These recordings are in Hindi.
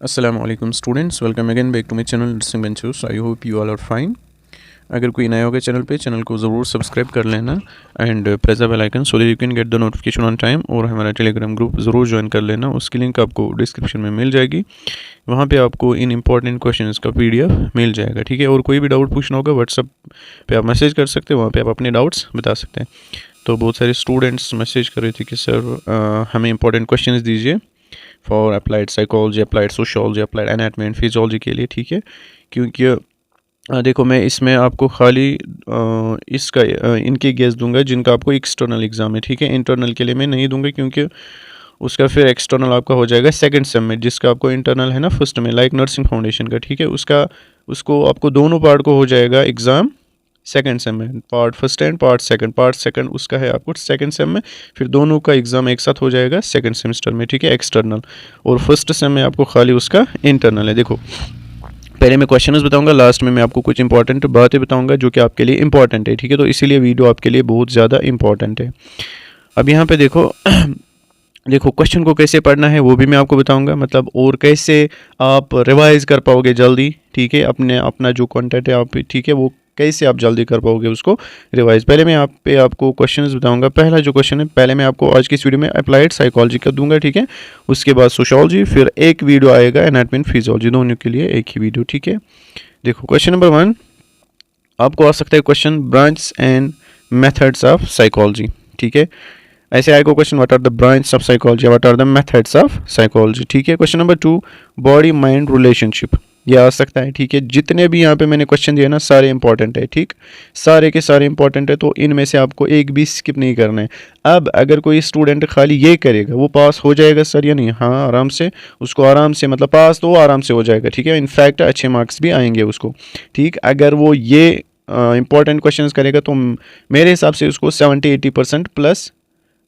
Assalamu alaikum students, welcome again back to my channel Learning Ventures. I hope you all are fine. अगर कोई नया होगा चैनल को ज़रूर सब्सक्राइब कर लेना and press the bell icon so that you can get the notification on time. और हमारा टेलीग्राम ग्रुप ज़रूर ज्वाइन कर लेना, उसकी लिंक आपको डिस्क्रिप्शन में मिल जाएगी। वहाँ पे आपको इन इंपॉर्टेंट क्वेश्चंस का PDF मिल जाएगा, ठीक है। और कोई भी डाउट पूछना होगा व्हाट्सअप पे आप मैसेज कर सकते हैं, वहाँ पे आप अपने डाउट्स बता सकते हैं। तो बहुत सारे स्टूडेंट्स मैसेज कर रहे थे कि सर हमें इंपॉर्टेंट क्वेश्चन दीजिए for applied psychology, applied sociology, applied anatomy and physiology के लिए, ठीक है। क्योंकि देखो मैं इसमें आपको खाली इसका इनके गेस दूंगा जिनका आपको एक्सटर्नल एग्ज़ाम है, ठीक है। इंटरनल के लिए मैं नहीं दूंगा क्योंकि उसका फिर एक्सटर्नल आपका हो जाएगा सेकंड सेम में, जिसका आपको इंटरनल है ना फर्स्ट में, लाइक नर्सिंग फाउंडेशन का, ठीक है। उसको आपको दोनों पार्ट को हो जाएगा एग्ज़ाम सेकंड सेम में, part first and part second उसका है आपको सेकंड सेम में। फिर दोनों का एग्ज़ाम एक साथ हो जाएगा सेकंड सेमेस्टर में, ठीक है, एक्सटर्नल। और फर्स्ट सेम में आपको खाली उसका इंटरनल है। देखो पहले मैं क्वेश्चंस बताऊंगा, लास्ट में मैं आपको कुछ इंपॉर्टेंट बातें बताऊंगा जो कि आपके लिए इंपॉर्टेंट है, ठीक है। तो इसीलिए वीडियो आपके लिए बहुत ज़्यादा इंपॉर्टेंट है। अब यहाँ पे देखो देखो क्वेश्चन को कैसे पढ़ना है वो भी मैं आपको बताऊंगा, मतलब और कैसे आप रिवाइज कर पाओगे जल्दी, ठीक है। अपना जो कंटेंट है आप, ठीक है, वो कैसे आप जल्दी कर पाओगे उसको रिवाइज। पहले मैं यहाँ पे आपको क्वेश्चंस बताऊंगा। पहला जो क्वेश्चन है, पहले मैं आपको आज की इस वीडियो में अप्लाइड साइकोलॉजी का दूंगा, ठीक है। उसके बाद सोशियोलॉजी, फिर एक वीडियो आएगा एनाटॉमी एंड फिजियोलॉजी, दोनों के लिए एक ही वीडियो, ठीक है। देखो क्वेश्चन नंबर 1 आपको आ सकता है question branch and methods of psychology, ठीक है। ऐसे आएगा question, what are the branch of psychology, what are the methods of psychology, ठीक है। Question number 2 body mind relationship, ये आ सकता है, ठीक है। जितने भी यहाँ पे मैंने क्वेश्चन दिए ना सारे इंपॉर्टेंट है, ठीक, सारे के सारे इंपॉर्टेंट है। तो इनमें से आपको एक भी स्किप नहीं करना है। अब अगर कोई स्टूडेंट खाली ये करेगा वो पास हो जाएगा सर या नहीं? हाँ आराम से, उसको आराम से, मतलब पास तो वो आराम से हो जाएगा, ठीक है। इनफैक्ट अच्छे मार्क्स भी आएंगे उसको, ठीक। अगर वो ये इंपॉर्टेंट क्वेश्चंस करेगा तो मेरे हिसाब से उसको 70-80% प्लस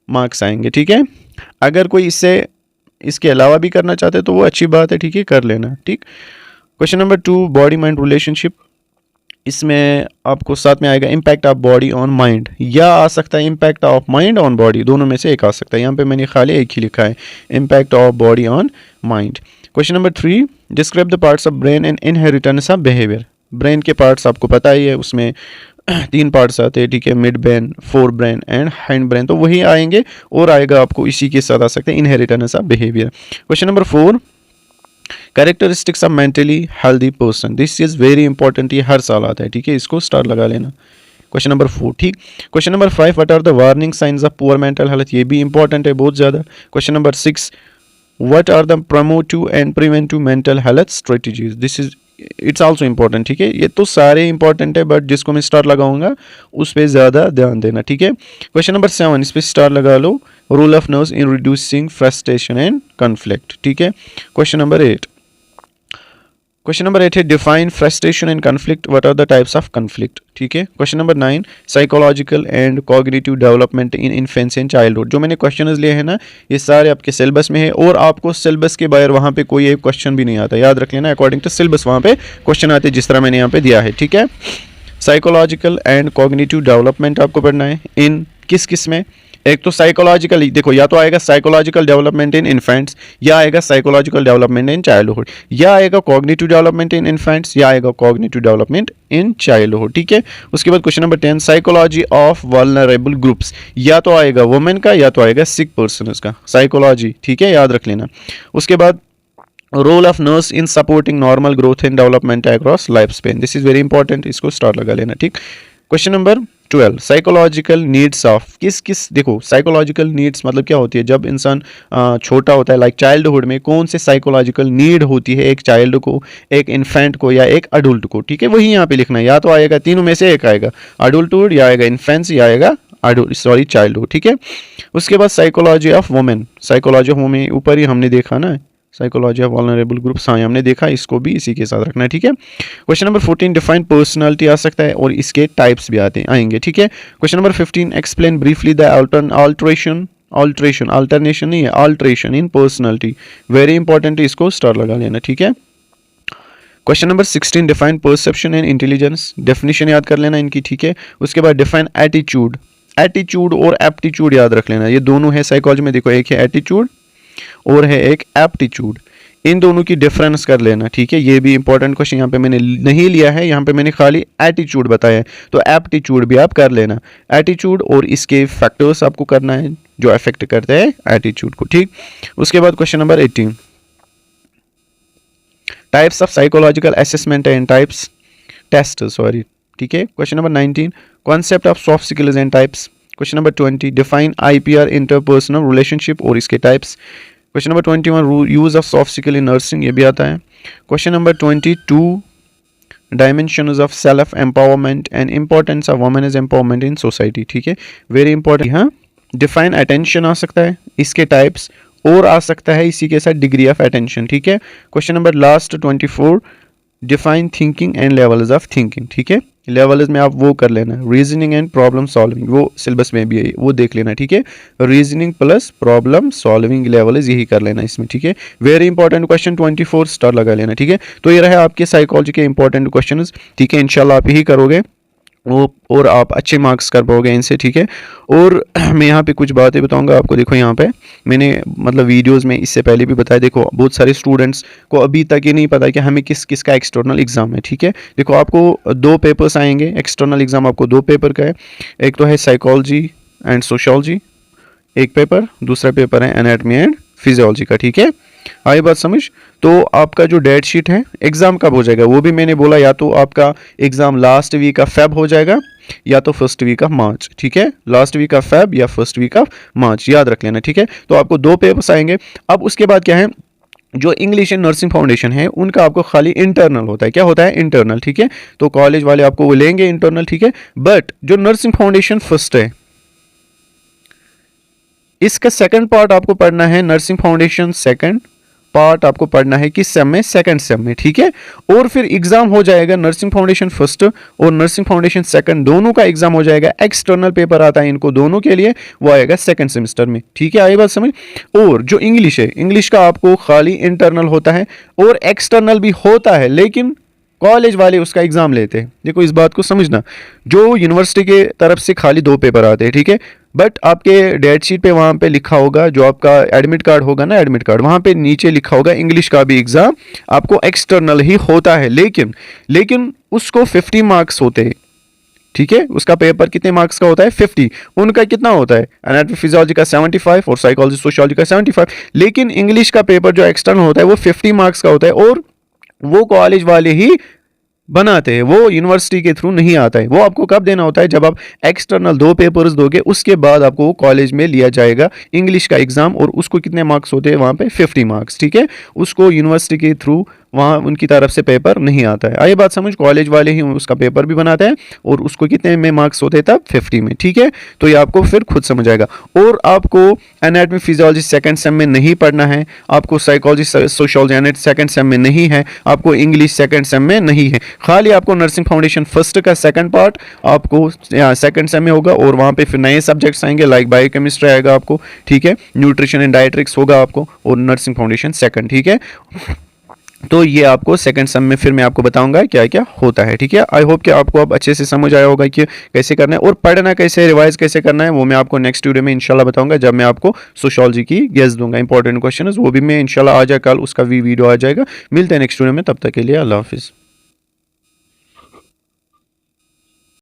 मार्क्स आएंगे, ठीक है। अगर कोई इसके अलावा भी करना चाहते हैं तो वो अच्छी बात है, ठीक है, कर लेना, ठीक। Question number 2 body mind relationship, इसमें आपको साथ में आएगा impact of body on mind, या आ सकता है impact of mind on body, दोनों में से एक आ सकता है। यहाँ पे मैंने खाली एक ही लिखा है, impact of body on mind. Question number 3 describe the parts of brain and inheritance of behaviour. Brain के पार्ट्स आपको पता ही है, उसमें 3 पार्ट्स आते हैं, ठीक है, mid brain, fore brain and hind brain, तो वही आएंगे। और आएगा आपको इसी के साथ आ सकते हैं inheritance of behaviour. Question number 4 characteristics of mentally healthy person, this is very important, ये हर साल आता है, ठीक है, इसको स्टार लगा लेना। क्वेश्चन नंबर 4, ठीक। Question number 5 what are the warning signs of poor mental health, ये भी इंपॉर्टेंट है बहुत ज़्यादा। Question number 6 what are the promotive and preventive mental health strategies, this is it's also important, ठीक है। ये तो सारे इंपॉर्टेंट है बट जिसको मैं स्टार लगाऊंगा उस पर ज़्यादा ध्यान देना, ठीक है। क्वेश्चन नंबर 7 इस पर स्टार लगा लो, role of nerves in reducing frustration and conflict, ठीक है। क्वेश्चन नंबर 8 है define frustration and conflict, what are the types of conflict, ठीक है। Question number 9 psychological and cognitive development in infancy and childhood, जो मैंने क्वेश्चंस लिए हैं ना ये सारे आपके सिलेबस में है, और आपको सिलेबस के बाहर वहाँ पे कोई एक क्वेश्चन भी नहीं आता, याद रख लेना, अकॉर्डिंग टू सिलेबस वहाँ पे क्वेश्चन आते हैं जिस तरह मैंने यहाँ पे दिया है, ठीक है। साइकोलॉजिकल एंड कॉग्निटिव डेवलपमेंट आपको पढ़ना है इन किस में, एक तो साइकोलॉजिकल, देखो या तो आएगा साइकोलॉजिकल डेवलपमेंट इन इन्फेंट्स, या आएगा साइकोलॉजिकल डेवलपमेंट इन चाइल्डहुड, या आएगा कॉग्निटिव डेवलपमेंट इन इन्फेंट्स, या आएगा कॉग्निटिव डेवलपमेंट इन चाइल्डहुड, ठीक है। उसके बाद question number 10 psychology of vulnerable groups, या तो आएगा वुमेन का या तो आएगा सिक पर्सन का साइकोलॉजी, ठीक है, याद रख लेना। उसके बाद role of nurse in supporting normal growth and development across life span, this is very important, इसको स्टार लगा लेना, ठीक। Question number 12 psychological needs of किस देखो साइकोलॉजिकल नीड्स मतलब क्या होती है, जब इंसान छोटा होता है, लाइक चाइल्डहुड में कौन से साइकोलॉजिकल नीड होती है एक चाइल्ड को, एक इन्फेंट को, या एक अडल्ट को, ठीक है, वही यहाँ पे लिखना है। या तो आएगा तीनों में से एक आएगा, अडल्टहुड, या आएगा इन्फेंस, या आएगा चाइल्डहुड, ठीक है। उसके बाद psychology of women, psychology of women ऊपर ही हमने देखा ना, साइकोलॉजी ऑफ वल्नरेबल ग्रुप्स, हाँ हमने देखा, इसको भी इसी के साथ रखना है, ठीक है। क्वेश्चन नंबर 14 डिफाइन पर्सनालिटी आ सकता है और इसके टाइप्स भी आएंगे, ठीक है। Question number 15 explain briefly the alternation नहीं है, अल्ट्रेशन इन पर्सनालिटी, वेरी इंपॉर्टेंट है, इसको स्टार लगा लेना, ठीक है। Question number 16 define perception and intelligence, definition याद कर लेना इनकी, ठीक है। उसके बाद डिफाइन एटीट्यूड और एप्टीट्यूड याद रख लेना, ये दोनों है साइकोलॉजी में, देखो एक है एटीट्यूड और है एक एप्टीट्यूड। इन दोनों की डिफरेंस कर लेना, ठीक है। ये भी इंपॉर्टेंट क्वेश्चन यहाँ पे मैंने नहीं लिया है, यहाँ पे मैंने खाली एटीट्यूड बताया है, तो एप्टीट्यूड भी आप कर लेना। एटीट्यूड और इसके फैक्टर्स आपको करना है जो अफेक्ट करते हैं एटीट्यूड को, ठीक। उसके बाद question number 18, types of psychological assessment and types test, sorry, ठीक है। Question number 19, concept of soft skills and types. Question number 20, define IPR interpersonal relationship और इसके types. Question number 21, use of soft skill in nursing, ये भी आता है। Question number 22, dimensions of self empowerment and importance of women's empowerment in society, ठीक है, वेरी इंपॉर्टेंट। हाँ, डिफाइन अटेंशन आ सकता है, इसके टाइप्स और आ सकता है इसी के साथ डिग्री ऑफ अटेंशन, ठीक है। Question number last 24, define thinking and levels of thinking, ठीक है। लेवल्स में आप वो कर लेना, रीजनिंग एंड प्रॉब्लम सॉल्विंग, वो सिलेबस में भी है, वो देख लेना, ठीक है। Reasoning plus problem solving levels यही कर लेना इसमें, ठीक है। वेरी इंपॉर्टेंट क्वेश्चन, 24 स्टार लगा लेना, ठीक है। तो ये रहे आपके साइकोलॉजी के इंपॉर्टेंट क्वेश्चंस, ठीक है। इंशाल्लाह आप यही करोगे और आप अच्छे मार्क्स कर पाओगे इनसे, ठीक है। और मैं यहाँ पे कुछ बातें बताऊंगा आपको। देखो यहाँ पे मैंने मतलब वीडियोस में इससे पहले भी बताया, देखो बहुत सारे स्टूडेंट्स को अभी तक ये नहीं पता कि हमें किस किस का एक्सटर्नल एग्जाम है, ठीक है। देखो आपको 2 पेपर्स आएंगे, एक्सटर्नल एग्जाम आपको 2 पेपर का है। एक तो है साइकोलॉजी एंड सोशियोलॉजी एक पेपर, दूसरा पेपर है एनाटॉमी एंड फिजियोलॉजी का, ठीक है। आई बात समझ। तो आपका जो डेट शीट है एग्जाम कब हो जाएगा वो भी मैंने बोला, या तो आपका exam last week of Feb हो जाएगा या तो फर्स्ट वीक ऑफ मार्च, ठीक है। लास्ट वीक ऑफ फेब या फर्स्ट वीक ऑफ मार्च, याद रख लेना, ठीक है। तो आपको 2 पेपर्स आएंगे। अब उसके बाद क्या है, जो इंग्लिश एंड नर्सिंग फाउंडेशन है उनका आपको खाली इंटरनल होता है। क्या होता है? इंटरनल, ठीक है। तो कॉलेज वाले आपको वो लेंगे इंटरनल, ठीक है। बट जो नर्सिंग फाउंडेशन फर्स्ट है, इसका सेकंड पार्ट आपको पढ़ना है। नर्सिंग फाउंडेशन सेकंड पार्ट आपको पढ़ना है किस सेम में? सेकंड सेम में, ठीक है। और फिर एग्जाम हो जाएगा नर्सिंग फाउंडेशन फर्स्ट और नर्सिंग फाउंडेशन सेकंड, दोनों का एग्जाम हो जाएगा। एक्सटर्नल पेपर आता है इनको दोनों के लिए, वो आएगा सेकंड सेमेस्टर में, ठीक है। आई बात समझ। और जो इंग्लिश है, इंग्लिश का आपको खाली इंटरनल होता है और एक्सटर्नल भी होता है, लेकिन कॉलेज वाले उसका एग्जाम लेते हैं। देखो इस बात को समझना, जो यूनिवर्सिटी के तरफ से खाली 2 पेपर आते हैं, ठीक है। बट आपके डेट शीट पे वहाँ पे लिखा होगा, जो आपका एडमिट कार्ड होगा ना, एडमिट कार्ड, वहाँ पे नीचे लिखा होगा इंग्लिश का भी एग्जाम आपको एक्सटर्नल ही होता है, लेकिन उसको 50 मार्क्स होते हैं, ठीक है। उसका पेपर कितने मार्क्स का होता है? 50। उनका कितना होता है? एनाटॉमी फिजियोलॉजी का 75 और साइकोलॉजी सोशियोलॉजी का 75। लेकिन इंग्लिश का पेपर जो एक्सटर्नल होता है वो 50 मार्क्स का होता है और वो कॉलेज वाले ही बनाते हैं, वो यूनिवर्सिटी के थ्रू नहीं आता है। वो आपको कब देना होता है? जब आप एक्सटर्नल 2 पेपर्स दोगे, उसके बाद आपको वो कॉलेज में लिया जाएगा इंग्लिश का एग्जाम। और उसको कितने मार्क्स होते हैं वहाँ पे? 50 मार्क्स, ठीक है। उसको यूनिवर्सिटी के थ्रू वहाँ उनकी तरफ से पेपर नहीं आता है। आई बात समझ। कॉलेज वाले ही उसका पेपर भी बनाते हैं और उसको कितने में मार्क्स होते हैं? तब 50 में, ठीक है। तो ये आपको फिर खुद समझ आएगा। और आपको एनाटॉमी फिजियोलॉजी सेकंड सेम में नहीं पढ़ना है, आपको psychology sociology anatomy second same में नहीं है, आपको इंग्लिश सेकंड सेम में नहीं है। खाली आपको नर्सिंग फाउंडेशन फर्स्ट का सेकंड पार्ट आपको सेकंड सेम में होगा और वहाँ पे फिर नए सब्जेक्ट्स आएंगे, लाइक बायोकेमिस्ट्री आएगा आपको, ठीक है। न्यूट्रिशन एंड डाइट्रिक्स होगा आपको, और नर्सिंग फाउंडेशन सेकंड, ठीक है। तो ये आपको सेकंड सम में फिर मैं आपको बताऊंगा क्या क्या होता है, ठीक है। आई होप कि आपको अब अच्छे से समझ आया होगा कि कैसे करना है और पढ़ना कैसे, रिवाइज कैसे करना है, वो मैं आपको नेक्स्ट वीडियो में इंशाल्लाह बताऊंगा, जब मैं आपको सोशियोलॉजी की गेस दूंगा। इंपॉर्टेंट क्वेश्चन वो भी मैं इंशाल्लाह आज या कल उसका भी वीडियो आ जाएगा। मिलते हैं नेक्स्ट वीडियो में, तब तक के लिए अल्लाह हाफिज़।